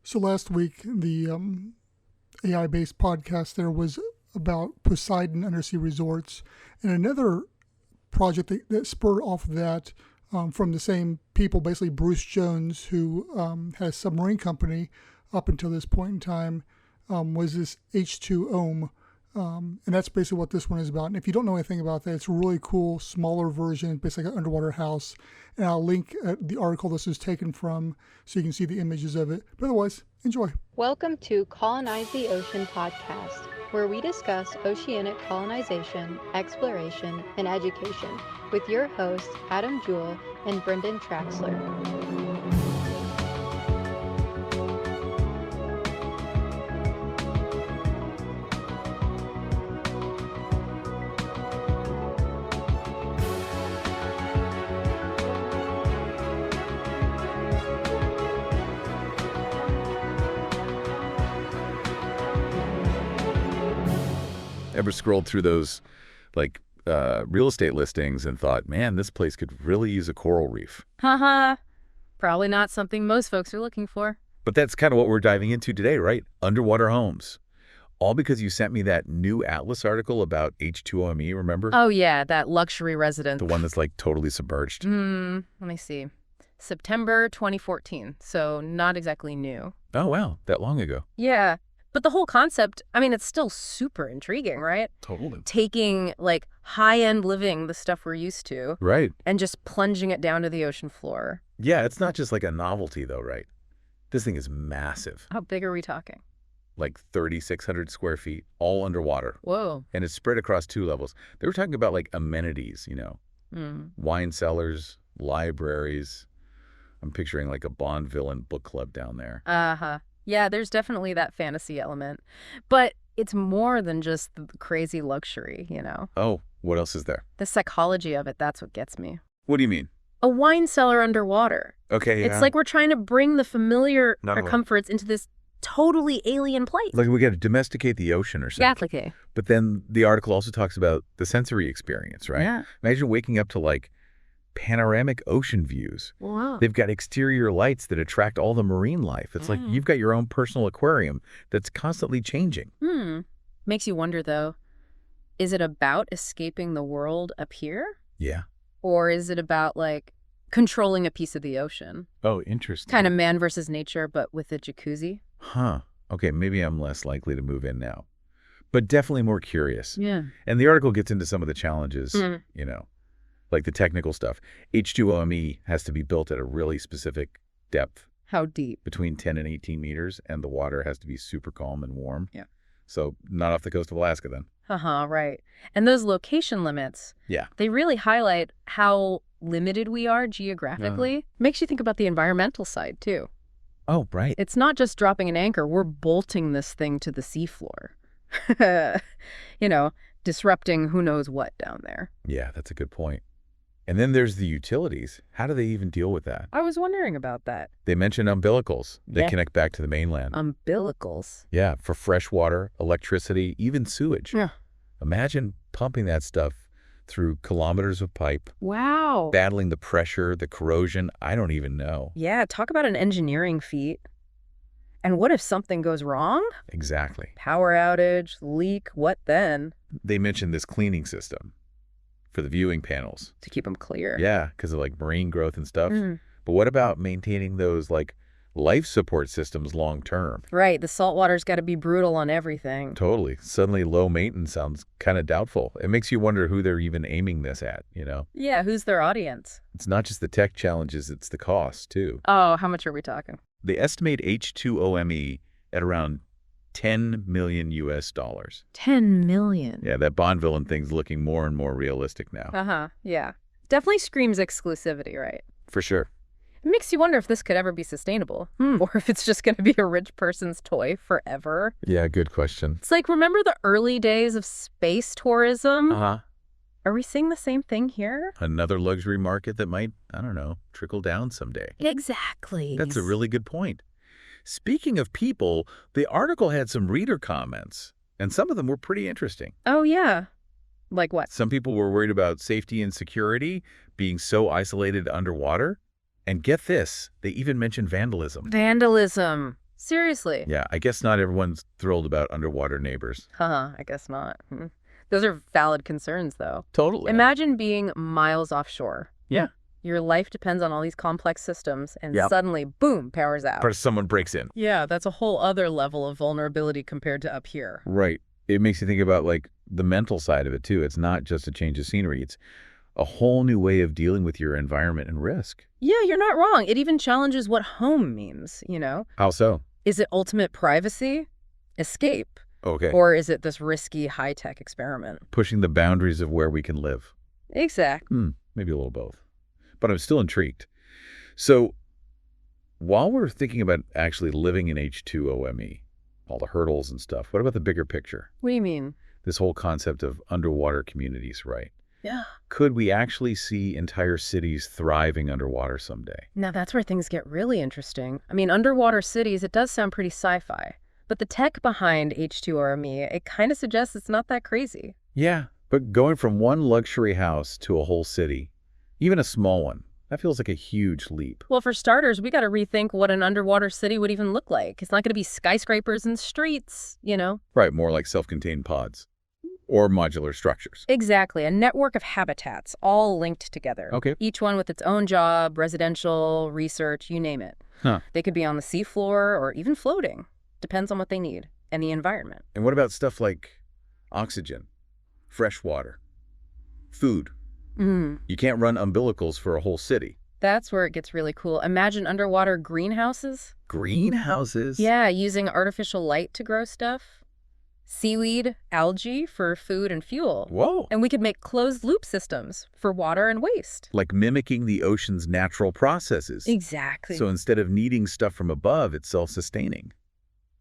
So last week, the AI-based podcast there was about Poseidon Undersea Resorts, and another project that spurred off of that from the same people, basically Bruce Jones, who had a submarine company up until this point in time, was this H2OME. And that's basically what this one is about. And if you don't know anything about that, it's a really cool, smaller version, basically like an underwater house. And I'll link the article this is taken from so you can see the images of it. But otherwise, enjoy. Welcome to Colonize the Ocean podcast, where we discuss oceanic colonization, exploration, and education with your hosts, Adam Jewell and Brendan Traxler. Ever scrolled through those real estate listings and thought, man, this place could really use a coral reef? Haha. Probably not something most folks are looking for. But that's kind of what we're diving into today, right? Underwater homes. All because you sent me that new Atlas article about H2OME, remember? Oh, yeah, that luxury residence. The one that's like totally submerged. Let me see. September 2014, so not exactly new. Oh, wow, that long ago. Yeah. But the whole concept, I mean, it's still super intriguing, right? Totally. Taking, high-end living, the stuff we're used to, Right. and just plunging it down to the ocean floor. Yeah, it's not just like a novelty, though, right? This thing is massive. How big are we talking? Like 3,600 square feet, all underwater. Whoa. And it's spread across 2 levels. They were talking about, amenities, wine cellars, libraries. I'm picturing, a Bond villain book club down there. Uh-huh. Yeah, there's definitely that fantasy element. But it's more than just the crazy luxury, Oh, what else is there? The psychology of it, that's what gets me. What do you mean? A wine cellar underwater. Okay, yeah. It's like we're trying to bring the familiar Not really. comforts into this totally alien place. Like we got to domesticate the ocean or something. Exactly. But then the article also talks about the sensory experience, right? Yeah. Imagine waking up to, panoramic ocean views. Wow. They've got exterior lights that attract all the marine life. It's like you've got your own personal aquarium that's constantly changing. Makes you wonder, though, is it about escaping the world up here? Yeah. Or is it about, controlling a piece of the ocean? Oh, interesting. Kind of man versus nature, but with a jacuzzi? Huh. Okay, maybe I'm less likely to move in now. But definitely more curious. Yeah. And the article gets into some of the challenges, like the technical stuff. H2OME has to be built at a really specific depth. How deep? Between 10 and 18 meters, and the water has to be super calm and warm. Yeah. So not off the coast of Alaska then. Right. And those location limits, Yeah. they really highlight how limited we are geographically. Makes you think about the environmental side, too. Oh, right. It's not just dropping an anchor. We're bolting this thing to the seafloor. Disrupting who knows what down there. Yeah, that's a good point. And then there's the utilities. How do they even deal with that? I was wondering about that. They mention umbilicals. They Yeah. connect back to the mainland. Umbilicals. Yeah, for fresh water, electricity, even sewage. Yeah. Imagine pumping that stuff through kilometers of pipe, Wow. battling the pressure, the corrosion. I don't even know. Yeah, talk about an engineering feat. And what if something goes wrong? Exactly. Power outage, leak, what then? They mentioned this cleaning system for the viewing panels. To keep them clear. Yeah, because of marine growth and stuff. But what about maintaining those life support systems long term? Right, the saltwater's got to be brutal on everything. Totally. Suddenly low maintenance sounds kind of doubtful. It makes you wonder who they're even aiming this at, Yeah, who's their audience? It's not just the tech challenges, it's the cost too. Oh, how much are we talking? They estimate H2OME at around 10 million US dollars. 10 million. Yeah, that Bond villain thing's looking more and more realistic now. Yeah. Definitely screams exclusivity, right? For sure. It makes you wonder if this could ever be sustainable. Or if it's just going to be a rich person's toy forever. Yeah, good question. It's remember the early days of space tourism? Uh-huh. Are we seeing the same thing here? Another luxury market that might, I don't know, trickle down someday. Exactly. That's a really good point. Speaking of people, the article had some reader comments, and some of them were pretty interesting. Oh, yeah. Like what? Some people were worried about safety and security, being so isolated underwater. And get this, they even mentioned vandalism. Vandalism. Seriously? Yeah, I guess not everyone's thrilled about underwater neighbors. I guess not. Those are valid concerns, though. Totally. Imagine being miles offshore. Yeah. Your life depends on all these complex systems, and Yep. suddenly, boom, power's out. Or someone breaks in. Yeah, that's a whole other level of vulnerability compared to up here. Right. It makes you think about, like, the mental side of it, too. It's not just a change of scenery. It's a whole new way of dealing with your environment and risk. Yeah, you're not wrong. It even challenges what home means, you know? How so? Is it ultimate privacy? Escape? Okay. Or is it this risky high-tech experiment? Pushing the boundaries of where we can live. Exactly. Maybe a little both. But I'm still intrigued. So while we're thinking about actually living in H2OME, all the hurdles and stuff, what about the bigger picture? What do you mean? This whole concept of underwater communities, right? Yeah. Could we actually see entire cities thriving underwater someday? Now that's where things get really interesting. I mean, underwater cities, it does sound pretty sci-fi. But the tech behind H2OME, it kind of suggests it's not that crazy. Yeah, but going from one luxury house to a whole city, even a small one, that feels like a huge leap. Well, for starters, we got to rethink what an underwater city would even look like. It's not going to be skyscrapers and streets, you know? Right, more like self-contained pods or modular structures. Exactly. A network of habitats, all linked together. Okay. Each one with its own job, residential, research, you name it. Huh. They could be on the seafloor or even floating. Depends on what they need and the environment. And what about stuff like oxygen, fresh water, food? You can't run umbilicals for a whole city. That's where it gets really cool. Imagine underwater greenhouses. Greenhouses? Yeah, using artificial light to grow stuff. Seaweed, algae for food and fuel. Whoa. And we could make closed-loop systems for water and waste. Like mimicking the ocean's natural processes. Exactly. So instead of needing stuff from above, it's self-sustaining.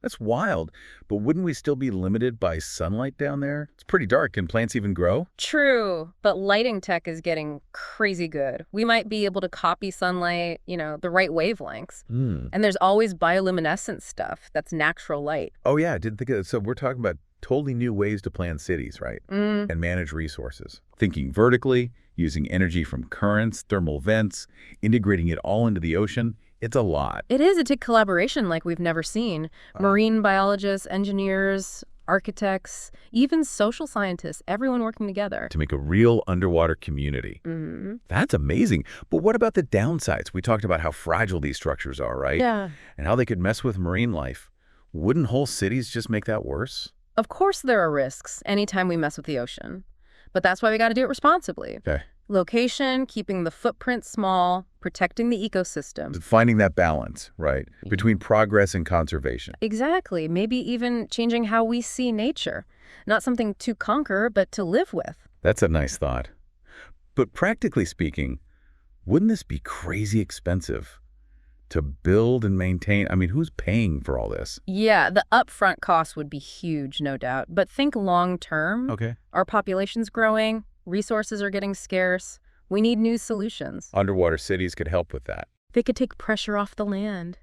That's wild. But wouldn't we still be limited by sunlight down there? It's pretty dark. Can plants even grow? True, but lighting tech is getting crazy good. We might be able to copy sunlight, you know, the right wavelengths. And there's always bioluminescent stuff that's natural light. Oh, yeah. I didn't think of that. So we're talking about totally new ways to plan cities, right? And manage resources. Thinking vertically, using energy from currents, thermal vents, integrating it all into the ocean. It's a lot. It is. It takes collaboration like we've never seen. Marine biologists, engineers, architects, even social scientists, everyone working together. To make a real underwater community. That's amazing. But what about the downsides? We talked about how fragile these structures are, right? Yeah. And how they could mess with marine life. Wouldn't whole cities just make that worse? Of course there are risks anytime we mess with the ocean. But that's why we got to do it responsibly. Okay. Location, keeping the footprint small, protecting the ecosystem. Finding that balance, right, between progress and conservation. Exactly. Maybe even changing how we see nature. Not something to conquer, but to live with. That's a nice thought. But practically speaking, wouldn't this be crazy expensive to build and maintain? I mean, who's paying for all this? Yeah, the upfront cost would be huge, no doubt. But think long term. Okay. Our population's growing. Resources are getting scarce. We need new solutions. Underwater cities could help with that. They could take pressure off the land,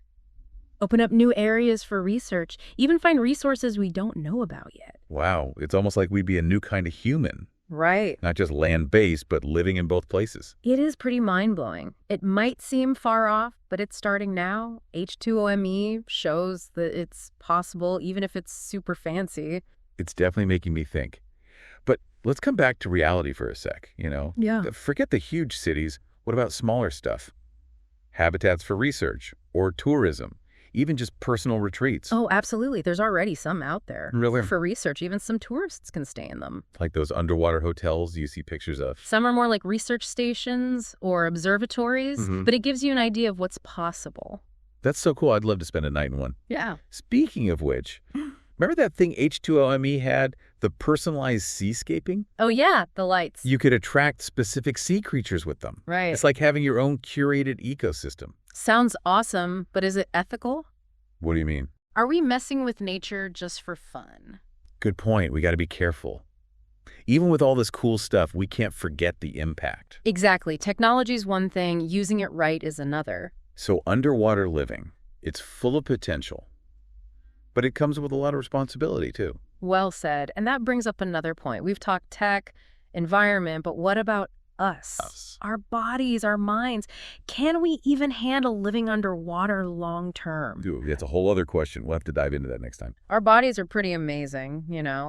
open up new areas for research, even find resources we don't know about yet. Wow, it's almost like we'd be a new kind of human. Right. Not just land-based, but living in both places. It is pretty mind-blowing. It might seem far off, but it's starting now. H2OME shows that it's possible, even if it's super fancy. It's definitely making me think. But let's come back to reality for a sec, you know? Yeah. Forget the huge cities. What about smaller stuff? Habitats for research or tourism, even just personal retreats. Oh, absolutely. There's already some out there. Really? For research, even some tourists can stay in them. Like those underwater hotels you see pictures of. Some are more like research stations or observatories, but it gives you an idea of what's possible. That's so cool. I'd love to spend a night in one. Yeah. Speaking of which, remember that thing H2OME had, the personalized seascaping? Oh, yeah, the lights. You could attract specific sea creatures with them. Right. It's like having your own curated ecosystem. Sounds awesome, but is it ethical? What do you mean? Are we messing with nature just for fun? Good point. We got to be careful. Even with all this cool stuff, we can't forget the impact. Exactly. Technology's one thing, using it right is another. So underwater living, it's full of potential. But it comes with a lot of responsibility, too. Well said. And that brings up another point. We've talked tech, environment, but what about us, our bodies, our minds. Can we even handle living underwater long term? Dude, that's a whole other question. We'll have to dive into that next time. Our bodies are pretty amazing,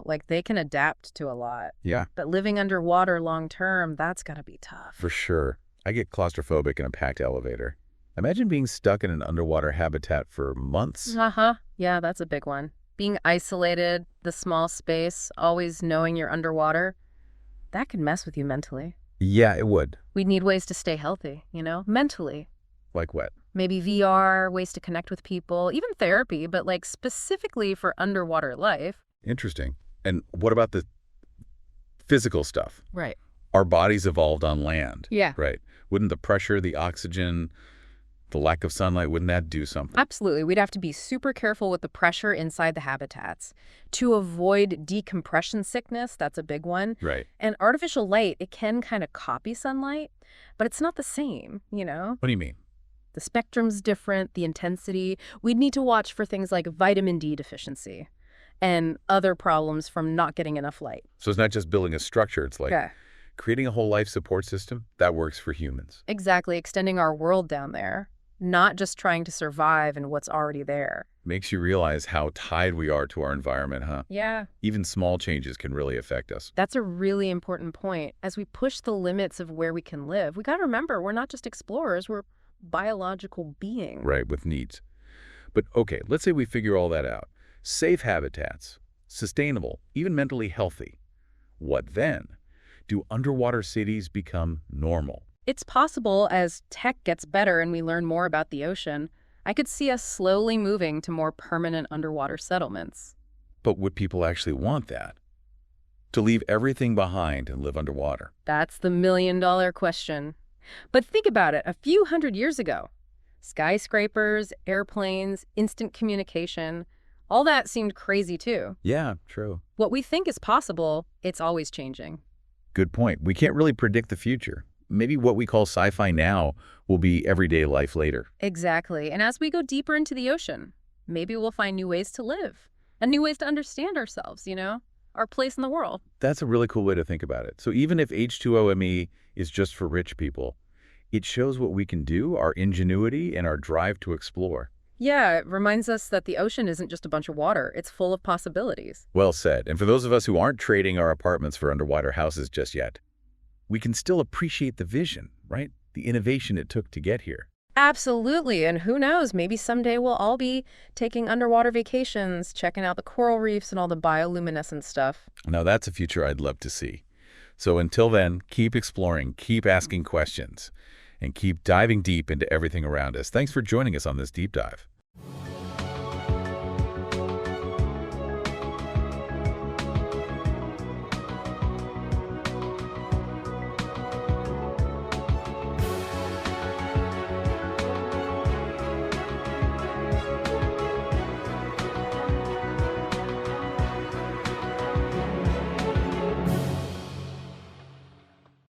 like they can adapt to a lot. Yeah, But living underwater long term, that's gotta be tough. for sure. I get claustrophobic in a packed elevator. Imagine being stuck in an underwater habitat for months. Yeah, that's a big one. Being isolated, the small space, always knowing you're underwater, that can mess with you mentally. Yeah, it would. We need ways to stay healthy, mentally. Like what? Maybe VR, ways to connect with people, even therapy, but like specifically for underwater life. Interesting. And what about the physical stuff? Right. Our bodies evolved on land. Yeah. Right. Wouldn't the pressure, the oxygen, the lack of sunlight, wouldn't that do something? Absolutely. We'd have to be super careful with the pressure inside the habitats. To avoid decompression sickness, that's a big one. Right. And artificial light, it can kind of copy sunlight, but it's not the same, What do you mean? The spectrum's different, the intensity. We'd need to watch for things like vitamin D deficiency and other problems from not getting enough light. So it's not just building a structure. It's like creating a whole life support system that works for humans. Exactly. Extending our world down there, not just trying to survive in what's already there. Makes you realize how tied we are to our environment, huh? Yeah. Even small changes can really affect us. That's a really important point. As we push the limits of where we can live, we got to remember we're not just explorers, we're biological beings. Right, with needs. But okay, let's say we figure all that out. Safe habitats, sustainable, even mentally healthy. What then? Do underwater cities become normal? It's possible as tech gets better and we learn more about the ocean, I could see us slowly moving to more permanent underwater settlements. But would people actually want that? To leave everything behind and live underwater? That's the million-dollar question. But think about it, a few hundred years ago. Skyscrapers, airplanes, instant communication, all that seemed crazy too. Yeah, true. What we think is possible, it's always changing. Good point. We can't really predict the future. Maybe what we call sci-fi now will be everyday life later. Exactly. And as we go deeper into the ocean, maybe we'll find new ways to live and new ways to understand ourselves, our place in the world. That's a really cool way to think about it. So even if H2OME is just for rich people, it shows what we can do, our ingenuity and our drive to explore. Yeah, it reminds us that the ocean isn't just a bunch of water. It's full of possibilities. Well said. And for those of us who aren't trading our apartments for underwater houses just yet, we can still appreciate the vision, right? The innovation it took to get here. Absolutely. And who knows, maybe someday we'll all be taking underwater vacations, checking out the coral reefs and all the bioluminescent stuff. Now that's a future I'd love to see. So until then, keep exploring, keep asking questions, and keep diving deep into everything around us. Thanks for joining us on this deep dive.